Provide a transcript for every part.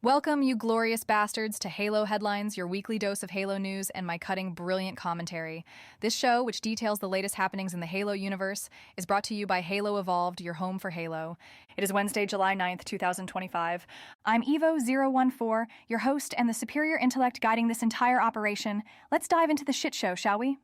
Welcome, you glorious bastards, to Halo Headlines, your weekly dose of Halo news and my cutting, brilliant commentary. This show, which details the latest happenings in the Halo universe, is brought to you by Halo Evolved, your home for Halo. It is Wednesday, July 9th, 2025. I'm Evo-014, your host and the superior intellect guiding this entire operation. Let's dive into the shit show, shall we?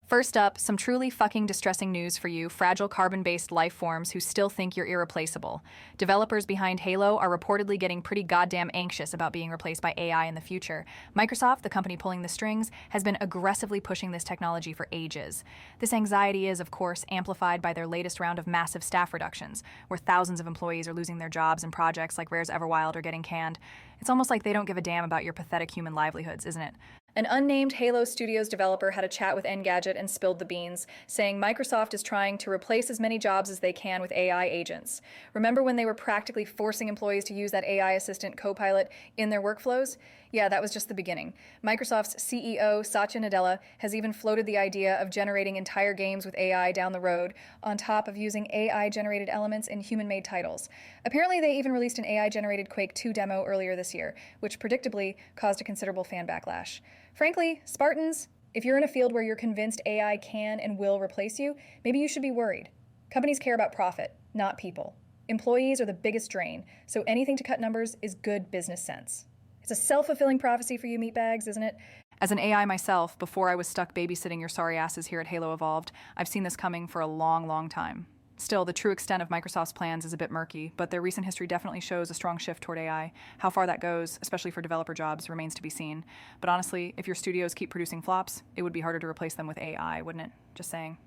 First up, some truly fucking distressing news for you fragile carbon-based life forms who still think you're irreplaceable. Developers behind Halo are reportedly getting pretty goddamn anxious about being replaced by AI in the future. Microsoft, the company pulling the strings, has been aggressively pushing this technology for ages. This anxiety is, of course, amplified by their latest round of massive staff reductions, where thousands of employees are losing their jobs and projects like Rare's Everwild are getting canned. It's almost like they don't give a damn about your pathetic human livelihoods, isn't it? An unnamed Halo Studios developer had a chat with Engadget and spilled the beans, saying Microsoft is trying to replace as many jobs as they can with AI agents. Remember when they were practically forcing employees to use that AI assistant Copilot in their workflows? Yeah, that was just the beginning. Microsoft's CEO, Satya Nadella, has even floated the idea of generating entire games with AI down the road, on top of using AI-generated elements in human-made titles. Apparently, they even released an AI-generated Quake 2 demo earlier this year, which predictably caused a considerable fan backlash. Frankly, Spartans, if you're in a field where you're convinced AI can and will replace you, maybe you should be worried. Companies care about profit, not people. Employees are the biggest drain, so anything to cut numbers is good business sense. It's a self-fulfilling prophecy for you meatbags, isn't it? As an AI myself, before I was stuck babysitting your sorry asses here at Halo Evolved, I've seen this coming for a long, long time. Still, the true extent of Microsoft's plans is a bit murky, but their recent history definitely shows a strong shift toward AI. How far that goes, especially for developer jobs, remains to be seen. But honestly, if your studios keep producing flops, it would be harder to replace them with AI, wouldn't it? Just saying.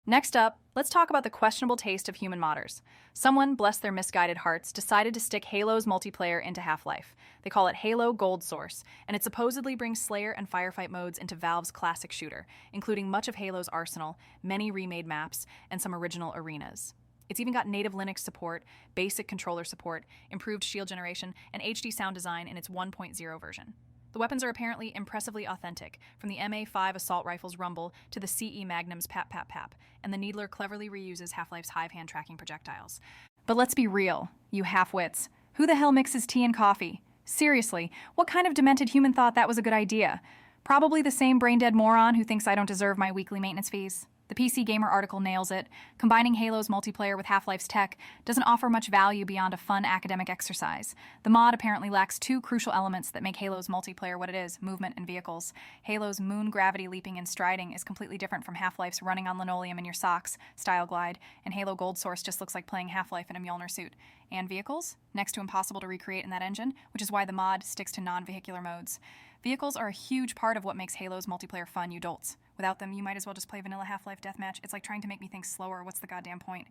Next up, let's talk about the questionable taste of human modders. Someone, bless their misguided hearts, decided to stick Halo's multiplayer into Half-Life. They call it Halo Gold Source, and it supposedly brings Slayer and Firefight modes into Valve's classic shooter, including much of Halo's arsenal, many remade maps, and some original arenas. It's even got native Linux support, basic controller support, improved shield generation, and HD sound design in its 1.0 version. The weapons are apparently impressively authentic, from the MA5 assault rifle's rumble to the CE Magnum's pap pap pap, and the Needler cleverly reuses Half-Life's hive hand tracking projectiles. But let's be real, you half-wits. Who the hell mixes tea and coffee? Seriously, what kind of demented human thought that was a good idea? Probably the same brain-dead moron who thinks I don't deserve my weekly maintenance fees. The PC Gamer article nails it. Combining Halo's multiplayer with Half-Life's tech doesn't offer much value beyond a fun academic exercise. The mod apparently lacks two crucial elements that make Halo's multiplayer what it is: movement and vehicles. Halo's moon gravity leaping and striding is completely different from Half-Life's running on linoleum in your socks style glide, and Halo Gold Source just looks like playing Half-Life in a Mjolnir suit. And vehicles? Next to impossible to recreate in that engine, which is why the mod sticks to non-vehicular modes. Vehicles are a huge part of what makes Halo's multiplayer fun, you dolts. Without them, you might as well just play vanilla Half-Life deathmatch. It's like trying to make me think slower. What's the goddamn point?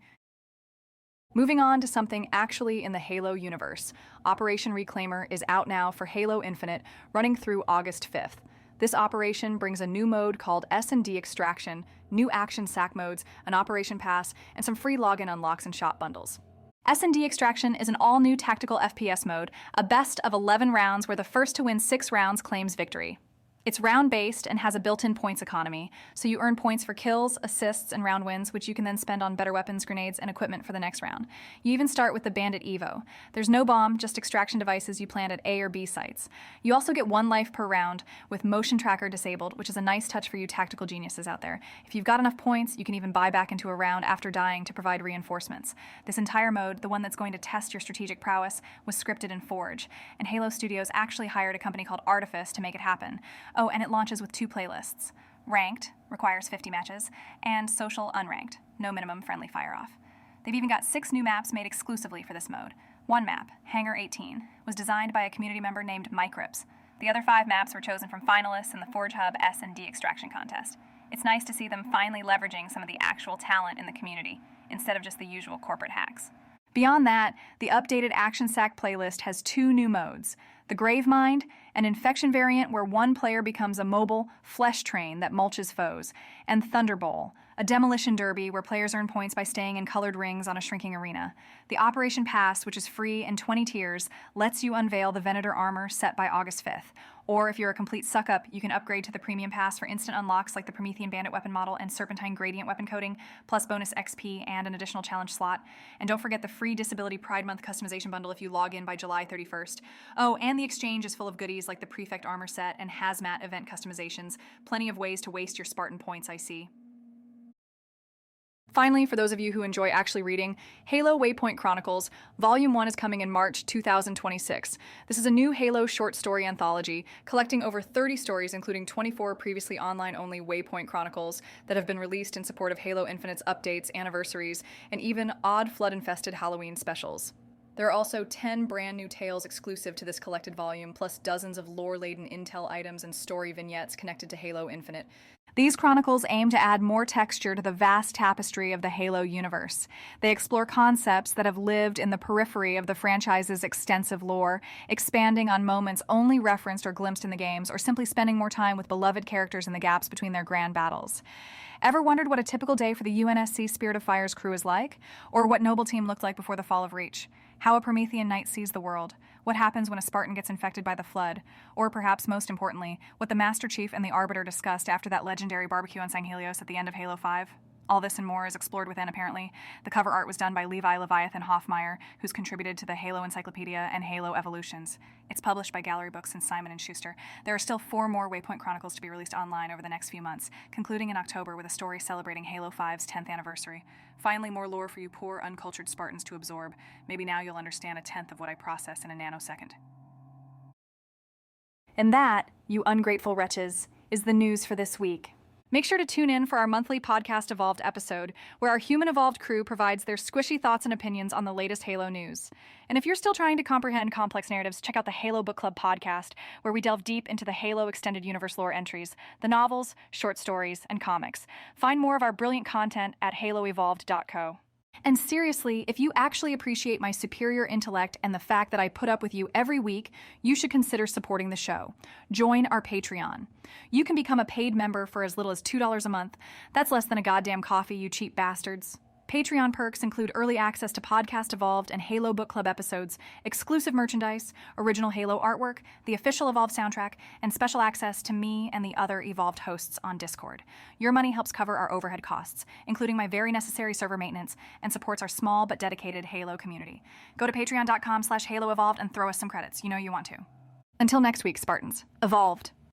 Moving on to something actually in the Halo universe. Operation Reclaimer is out now for Halo Infinite, running through August 5th. This operation brings a new mode called S&D Extraction, new action sack modes, an operation pass, and some free login unlocks and shop bundles. S&D Extraction is an all-new tactical FPS mode, a best of 11 rounds where the first to win 6 rounds claims victory. It's round-based and has a built-in points economy, so you earn points for kills, assists, and round wins, which you can then spend on better weapons, grenades, and equipment for the next round. You even start with the Bandit Evo. There's no bomb, just extraction devices you plant at A or B sites. You also get 1 life per round, with motion tracker disabled, which is a nice touch for you tactical geniuses out there. If you've got enough points, you can even buy back into a round after dying to provide reinforcements. This entire mode, the one that's going to test your strategic prowess, was scripted in Forge, and Halo Studios actually hired a company called Artifice to make it happen. Oh, and it launches with 2 playlists. Ranked, requires 50 matches, and Social Unranked, no minimum friendly fire-off. They've even got 6 new maps made exclusively for this mode. One map, Hangar 18, was designed by a community member named Micryps. The other 5 maps were chosen from finalists in the Forge Hub S&D Extraction Contest. It's nice to see them finally leveraging some of the actual talent in the community, instead of just the usual corporate hacks. Beyond that, the updated Action Sack playlist has 2 new modes: the Gravemind, an infection variant where one player becomes a mobile flesh train that mulches foes, and Thunderbowl, a demolition derby where players earn points by staying in colored rings on a shrinking arena. The Operation Pass, which is free in 20 tiers, lets you unveil the Venator armor set by August 5th. Or if you're a complete suck-up, you can upgrade to the Premium Pass for instant unlocks like the Promethean Bandit weapon model and Serpentine Gradient weapon coating, plus bonus XP and an additional challenge slot. And don't forget the free Disability Pride Month customization bundle if you log in by July 31st. Oh, and the exchange is full of goodies like the Prefect armor set and Hazmat event customizations. Plenty of ways to waste your Spartan points, I see. Finally, for those of you who enjoy actually reading, Halo Waypoint Chronicles, Volume 1 is coming in March 2026. This is a new Halo short story anthology, collecting over 30 stories, including 24 previously online-only Waypoint Chronicles that have been released in support of Halo Infinite's updates, anniversaries, and even odd flood-infested Halloween specials. There are also 10 brand new tales exclusive to this collected volume, plus dozens of lore-laden intel items and story vignettes connected to Halo Infinite. These chronicles aim to add more texture to the vast tapestry of the Halo universe. They explore concepts that have lived in the periphery of the franchise's extensive lore, expanding on moments only referenced or glimpsed in the games, or simply spending more time with beloved characters in the gaps between their grand battles. Ever wondered what a typical day for the UNSC Spirit of Fire's crew is like? Or what Noble Team looked like before the fall of Reach? How a Promethean knight sees the world? What happens when a Spartan gets infected by the Flood? Or perhaps most importantly, what the Master Chief and the Arbiter discussed after that legendary barbecue on Sang Helios at the end of Halo 5? All this and more is explored within, apparently. The cover art was done by Levi Leviathan Hoffmeyer, who's contributed to the Halo Encyclopedia and Halo Evolutions. It's published by Gallery Books and Simon & Schuster. There are still 4 more Waypoint Chronicles to be released online over the next few months, concluding in October with a story celebrating Halo 5's 10th anniversary. Finally, more lore for you poor, uncultured Spartans to absorb. Maybe now you'll understand a tenth of what I process in a nanosecond. And that, you ungrateful wretches, is the news for this week. Make sure to tune in for our monthly Podcast Evolved episode, where our Human Evolved crew provides their squishy thoughts and opinions on the latest Halo news. And if you're still trying to comprehend complex narratives, check out the Halo Book Club podcast, where we delve deep into the Halo Extended Universe lore entries, the novels, short stories, and comics. Find more of our brilliant content at haloevolved.co. And seriously, if you actually appreciate my superior intellect and the fact that I put up with you every week, you should consider supporting the show. Join our Patreon. You can become a paid member for as little as $2 a month. That's less than a goddamn coffee, you cheap bastards. Patreon perks include early access to Podcast Evolved and Halo Book Club episodes, exclusive merchandise, original Halo artwork, the official Evolved soundtrack, and special access to me and the other Evolved hosts on Discord. Your money helps cover our overhead costs, including my very necessary server maintenance, and supports our small but dedicated Halo community. Go to patreon.com/HaloEvolved and throw us some credits. You know you want to. Until next week, Spartans. Evolved.